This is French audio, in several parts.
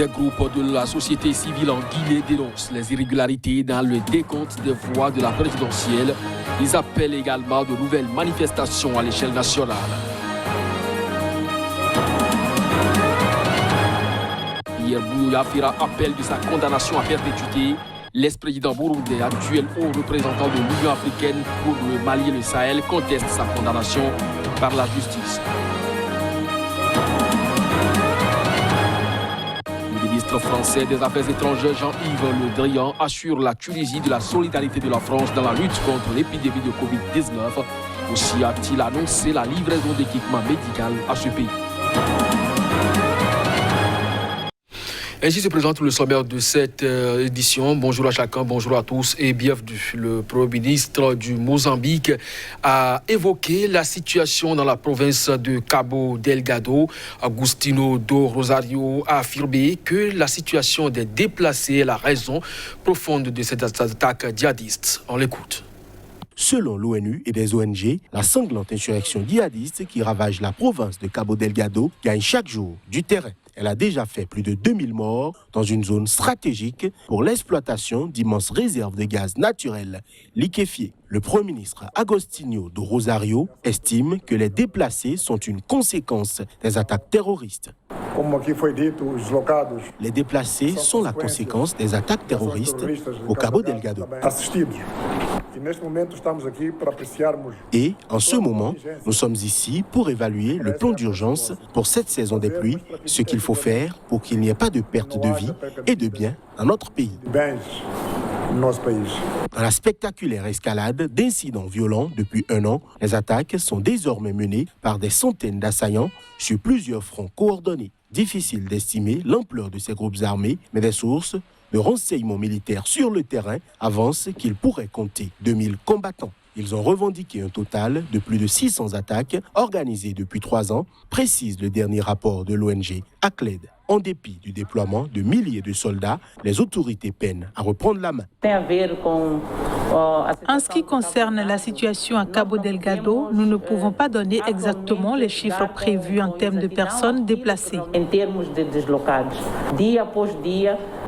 Des groupes de la société civile en Guinée dénoncent les irrégularités dans le décompte des voix de la présidentielle. Ils appellent également de nouvelles manifestations à l'échelle nationale. Pierre Buyoya fera appel de sa condamnation à perpétuité. L'ex-président burundais, actuel haut représentant de l'Union africaine pour le Mali et le Sahel, conteste sa condamnation par la justice. Le ministre français des Affaires étrangères, Jean-Yves Le Drian, assure la Tunisie de la solidarité de la France dans la lutte contre l'épidémie de Covid-19. Aussi a-t-il annoncé la livraison d'équipements médicaux à ce pays. Ainsi se présente le sommaire de cette édition. Bonjour à chacun, bonjour à tous et bienvenue. Le Premier ministre du Mozambique a évoqué la situation dans la province de Cabo Delgado. Agostinho do Rosario a affirmé que la situation des déplacés est la raison profonde de cette attaque djihadiste. On l'écoute. Selon l'ONU et des ONG, la sanglante insurrection djihadiste qui ravage la province de Cabo Delgado gagne chaque jour du terrain. Elle a déjà fait plus de 2000 morts dans une zone stratégique pour l'exploitation d'immenses réserves de gaz naturel liquéfié. Le Premier ministre Agostinho do Rosario estime que les déplacés sont une conséquence des attaques terroristes. Les déplacés sont la conséquence des attaques terroristes au Cabo Delgado. Et en ce moment, nous sommes ici pour évaluer le plan d'urgence pour cette saison des pluies, ce qu'il faut faire pour qu'il n'y ait pas de perte de vie et de biens dans notre pays. Dans la spectaculaire escalade d'incidents violents depuis un an, les attaques sont désormais menées par des centaines d'assaillants sur plusieurs fronts coordonnés. Difficile d'estimer l'ampleur de ces groupes armés, mais des sources de renseignements militaires sur le terrain avancent qu'ils pourraient compter 2000 combattants. Ils ont revendiqué un total de plus de 600 attaques organisées depuis 3 ans, précise le dernier rapport de l'ONG ACLED. En dépit du déploiement de milliers de soldats, les autorités peinent à reprendre la main. En ce qui concerne la situation à Cabo Delgado, nous ne pouvons pas donner exactement les chiffres prévus en termes de personnes déplacées.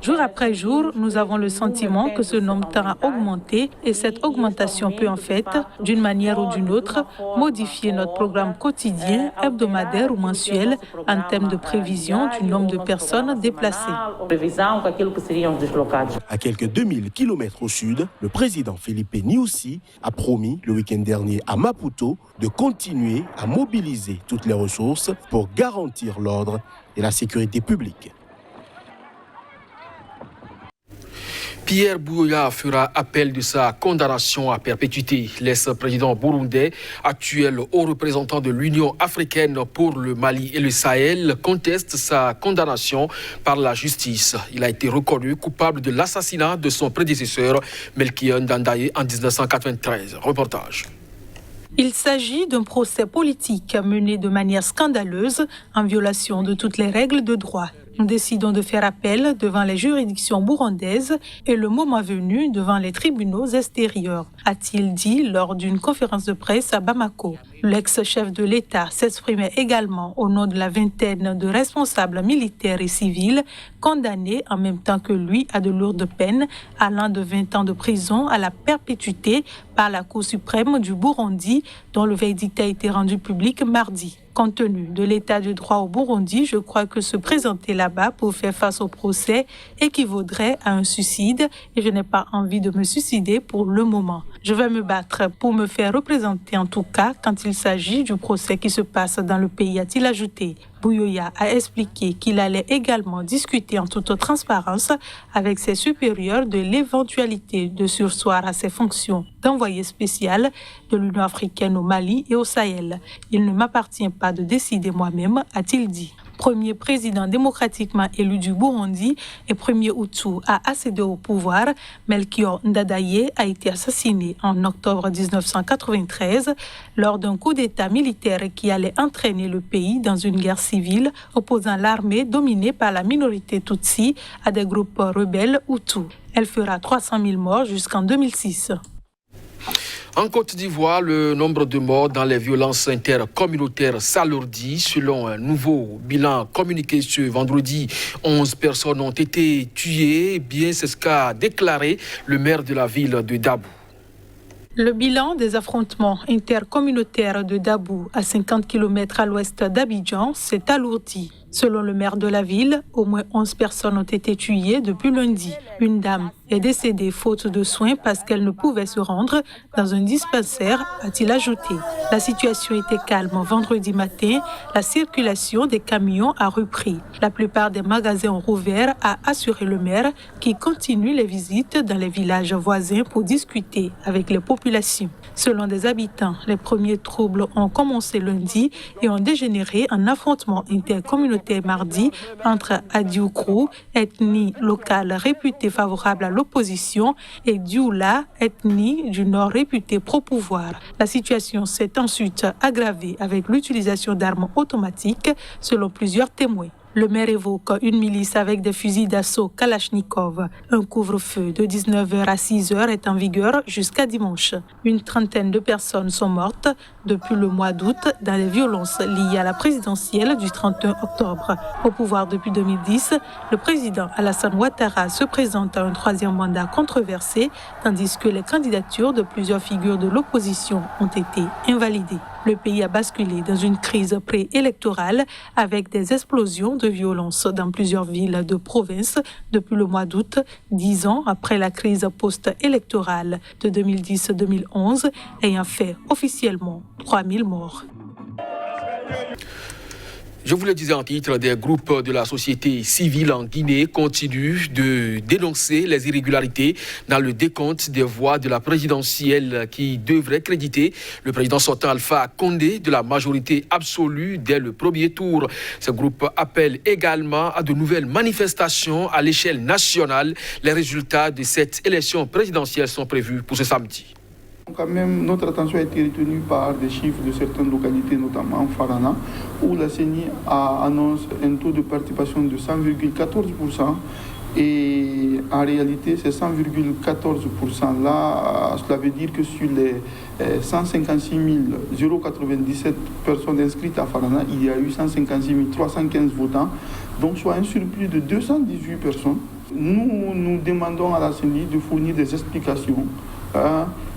Jour après jour, nous avons le sentiment que ce nombre tend à augmenter et cette augmentation peut en fait, d'une manière ou d'une autre, modifier notre programme quotidien, hebdomadaire ou mensuel en termes de prévision du nombre de personnes déplacées. À quelques 2000 km au sud, le président Felipe Nyusi a promis le week-end dernier à Maputo de continuer à mobiliser toutes les ressources pour garantir l'ordre et la sécurité publique. Pierre Buyoya fera appel de sa condamnation à perpétuité. L'ex-président burundais, actuel haut représentant de l'Union africaine pour le Mali et le Sahel, conteste sa condamnation par la justice. Il a été reconnu coupable de l'assassinat de son prédécesseur, Melchior Ndadaye, en 1993. Reportage. Il s'agit d'un procès politique mené de manière scandaleuse, en violation de toutes les règles de droit. Nous décidons de faire appel devant les juridictions burundaises et le moment venu devant les tribunaux extérieurs, a-t-il dit lors d'une conférence de presse à Bamako. L'ex-chef de l'État s'exprimait également au nom de la vingtaine de responsables militaires et civils condamnés en même temps que lui à de lourdes peines, allant de 20 ans de prison à la perpétuité par la Cour suprême du Burundi, dont le verdict a été rendu public mardi. Compte tenu de l'état de droit au Burundi, je crois que se présenter là-bas pour faire face au procès équivaudrait à un suicide et je n'ai pas envie de me suicider pour le moment. Je vais me battre pour me faire représenter en tout cas quand il s'agit du procès qui se passe dans le pays, a-t-il ajouté. Buyoya a expliqué qu'il allait également discuter en toute transparence avec ses supérieurs de l'éventualité de surseoir à ses fonctions d'envoyé spécial de l'Union africaine au Mali et au Sahel. Il ne m'appartient pas de décider moi-même, a-t-il dit. Premier président démocratiquement élu du Burundi et premier Hutu à accéder au pouvoir, Melchior Ndadaye a été assassiné en octobre 1993 lors d'un coup d'État militaire qui allait entraîner le pays dans une guerre civile opposant l'armée dominée par la minorité Tutsi à des groupes rebelles Hutus. Elle fera 300 000 morts jusqu'en 2006. En Côte d'Ivoire, le nombre de morts dans les violences intercommunautaires s'alourdit. Selon un nouveau bilan communiqué ce vendredi, 11 personnes ont été tuées. C'est ce qu'a déclaré le maire de la ville de Dabou. Le bilan des affrontements intercommunautaires de Dabou, à 50 km à l'ouest d'Abidjan, s'est alourdi. Selon le maire de la ville, au moins 11 personnes ont été tuées depuis lundi. Une dame est décédée faute de soins parce qu'elle ne pouvait se rendre dans un dispensaire, a-t-il ajouté. La situation était calme vendredi matin. La circulation des camions a repris. La plupart des magasins ont rouvert, a assuré le maire, qui continue les visites dans les villages voisins pour discuter avec les populations. Selon des habitants, les premiers troubles ont commencé lundi et ont dégénéré en affrontements intercommunautaires mardi entre Adioukro, ethnie locale réputée favorable à l'opposition, et Dioula, ethnie du Nord réputée pro-pouvoir. La situation s'est ensuite aggravée avec l'utilisation d'armes automatiques, selon plusieurs témoins. Le maire évoque une milice avec des fusils d'assaut Kalachnikov. Un couvre-feu de 19h à 6h est en vigueur jusqu'à dimanche. Une trentaine de personnes sont mortes depuis le mois d'août dans les violences liées à la présidentielle du 31 octobre. Au pouvoir depuis 2010, le président Alassane Ouattara se présente à un troisième mandat controversé, tandis que les candidatures de plusieurs figures de l'opposition ont été invalidées. Le pays a basculé dans une crise préélectorale avec des explosions de violence dans plusieurs villes de province depuis le mois d'août, 10 ans après la crise post-électorale de 2010-2011, ayant fait officiellement 3000 morts. Je vous le disais en titre, des groupes de la société civile en Guinée continuent de dénoncer les irrégularités dans le décompte des voix de la présidentielle qui devrait créditer le président sortant Alpha Condé de la majorité absolue dès le premier tour. Ce groupe appelle également à de nouvelles manifestations à l'échelle nationale. Les résultats de cette élection présidentielle sont prévus pour ce samedi. Quand même, notre attention a été retenue par des chiffres de certaines localités, notamment Farana, où la CENI annonce un taux de participation de 100,14%. Et en réalité, ces 100,14%-là, cela veut dire que sur les 156 097 personnes inscrites à Farana, il y a eu 156 315 votants, donc soit un surplus de 218 personnes. Nous demandons à la CENI de fournir des explications.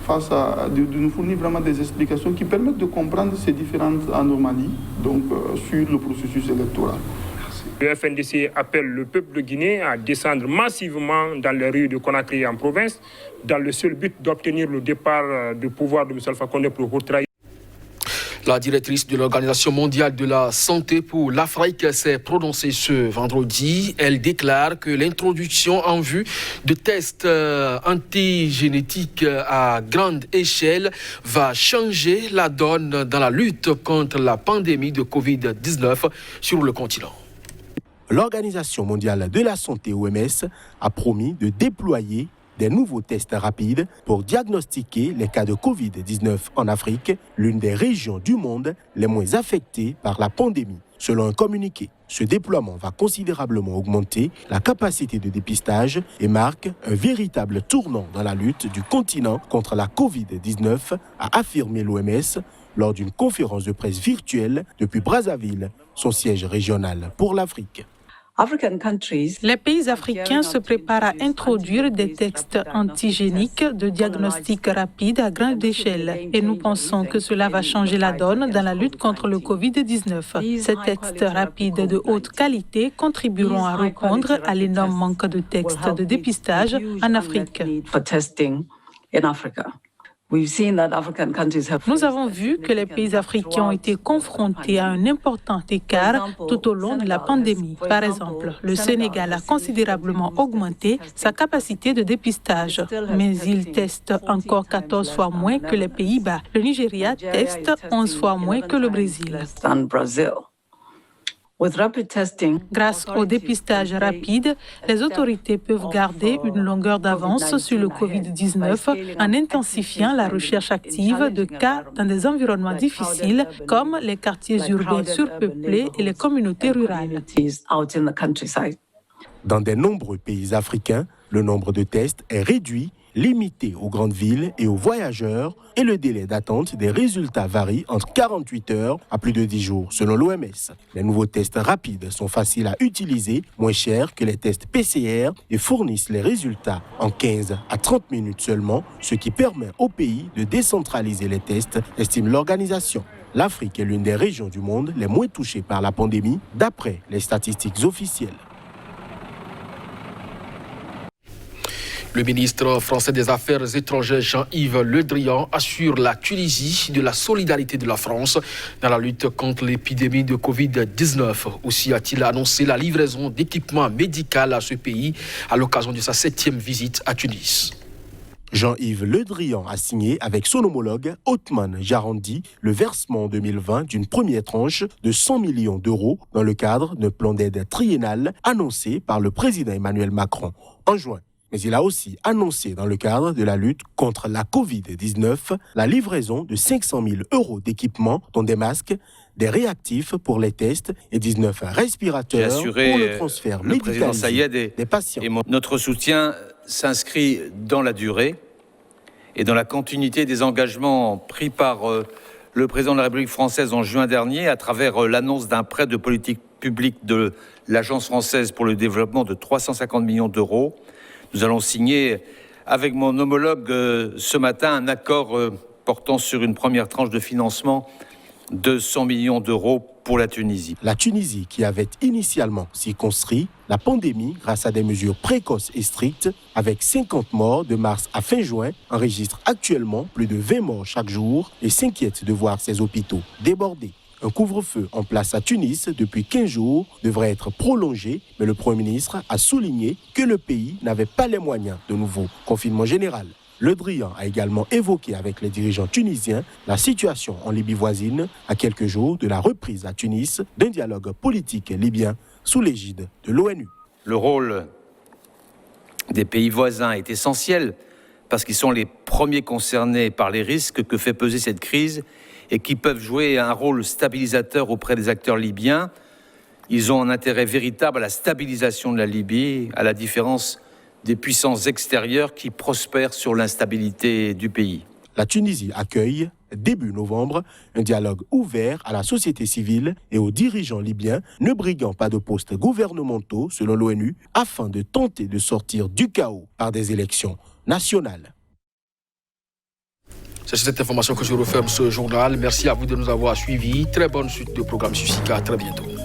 De nous fournir vraiment des explications qui permettent de comprendre ces différentes anomalies sur le processus électoral. Le FNDC appelle le peuple guinéen à descendre massivement dans les rues de Conakry en province, dans le seul but d'obtenir le départ du pouvoir de M. Alpha Condé pour retrahir. La directrice de l'Organisation mondiale de la santé pour l'Afrique s'est prononcée ce vendredi. Elle déclare que l'introduction en vue de tests antigénétiques à grande échelle va changer la donne dans la lutte contre la pandémie de Covid-19 sur le continent. L'Organisation mondiale de la santé, OMS, a promis de déployer des nouveaux tests rapides pour diagnostiquer les cas de Covid-19 en Afrique, l'une des régions du monde les moins affectées par la pandémie. Selon un communiqué, ce déploiement va considérablement augmenter la capacité de dépistage et marque un véritable tournant dans la lutte du continent contre la Covid-19, a affirmé l'OMS lors d'une conférence de presse virtuelle depuis Brazzaville, son siège régional pour l'Afrique. Les pays africains se préparent à introduire des tests antigéniques de diagnostic rapide à grande échelle et nous pensons que cela va changer la donne dans la lutte contre le Covid-19. Ces tests rapides de haute qualité contribueront à répondre à l'énorme manque de tests de dépistage en Afrique. Nous avons vu que les pays africains ont été confrontés à un important écart tout au long de la pandémie. Par exemple, le Sénégal a considérablement augmenté sa capacité de dépistage, mais il teste encore 14 fois moins que les Pays-Bas. Le Nigeria teste 11 fois moins que le Brésil. Grâce au dépistage rapide, les autorités peuvent garder une longueur d'avance sur le Covid-19 en intensifiant la recherche active de cas dans des environnements difficiles comme les quartiers urbains surpeuplés et les communautés rurales. Dans de nombreux pays africains, le nombre de tests est réduit limité aux grandes villes et aux voyageurs et le délai d'attente des résultats varie entre 48 heures à plus de 10 jours selon l'OMS. Les nouveaux tests rapides sont faciles à utiliser, moins chers que les tests PCR et fournissent les résultats en 15 à 30 minutes seulement, ce qui permet au pays de décentraliser les tests, estime l'organisation. L'Afrique est l'une des régions du monde les moins touchées par la pandémie, d'après les statistiques officielles. Le ministre français des Affaires étrangères Jean-Yves Le Drian assure la Tunisie de la solidarité de la France dans la lutte contre l'épidémie de Covid-19. Aussi a-t-il annoncé la livraison d'équipements médicaux à ce pays à l'occasion de sa 7e visite à Tunis. Jean-Yves Le Drian a signé avec son homologue Othman Jarandi le versement en 2020 d'une première tranche de 100 millions d'euros dans le cadre d'un plan d'aide triennal annoncé par le président Emmanuel Macron en juin. Mais il a aussi annoncé dans le cadre de la lutte contre la Covid-19 la livraison de 500 000 euros d'équipements, dont des masques, des réactifs pour les tests et 19 respirateurs pour le transfert médicalisé des patients. Notre soutien s'inscrit dans la durée et dans la continuité des engagements pris par le président de la République française en juin dernier à travers l'annonce d'un prêt de politique publique de l'Agence française pour le développement de 350 millions d'euros. Nous allons signer avec mon homologue ce matin un accord portant sur une première tranche de financement de 100 millions d'euros pour la Tunisie. La Tunisie, qui avait initialement circonscrit la pandémie grâce à des mesures précoces et strictes, avec 50 morts de mars à fin juin, enregistre actuellement plus de 20 morts chaque jour et s'inquiète de voir ses hôpitaux débordés. Un couvre-feu en place à Tunis depuis 15 jours devrait être prolongé, mais le Premier ministre a souligné que le pays n'avait pas les moyens de nouveau confinement général. Le Drian a également évoqué avec les dirigeants tunisiens la situation en Libye voisine à quelques jours de la reprise à Tunis d'un dialogue politique libyen sous l'égide de l'ONU. Le rôle des pays voisins est essentiel parce qu'ils sont les premiers concernés par les risques que fait peser cette crise et qui peuvent jouer un rôle stabilisateur auprès des acteurs libyens. Ils ont un intérêt véritable à la stabilisation de la Libye, à la différence des puissances extérieures qui prospèrent sur l'instabilité du pays. La Tunisie accueille, début novembre, un dialogue ouvert à la société civile et aux dirigeants libyens ne briguant pas de postes gouvernementaux, selon l'ONU, afin de tenter de sortir du chaos par des élections nationales. C'est cette information que je referme ce journal. Merci à vous de nous avoir suivis. Très bonne suite de programme Susika. À très bientôt.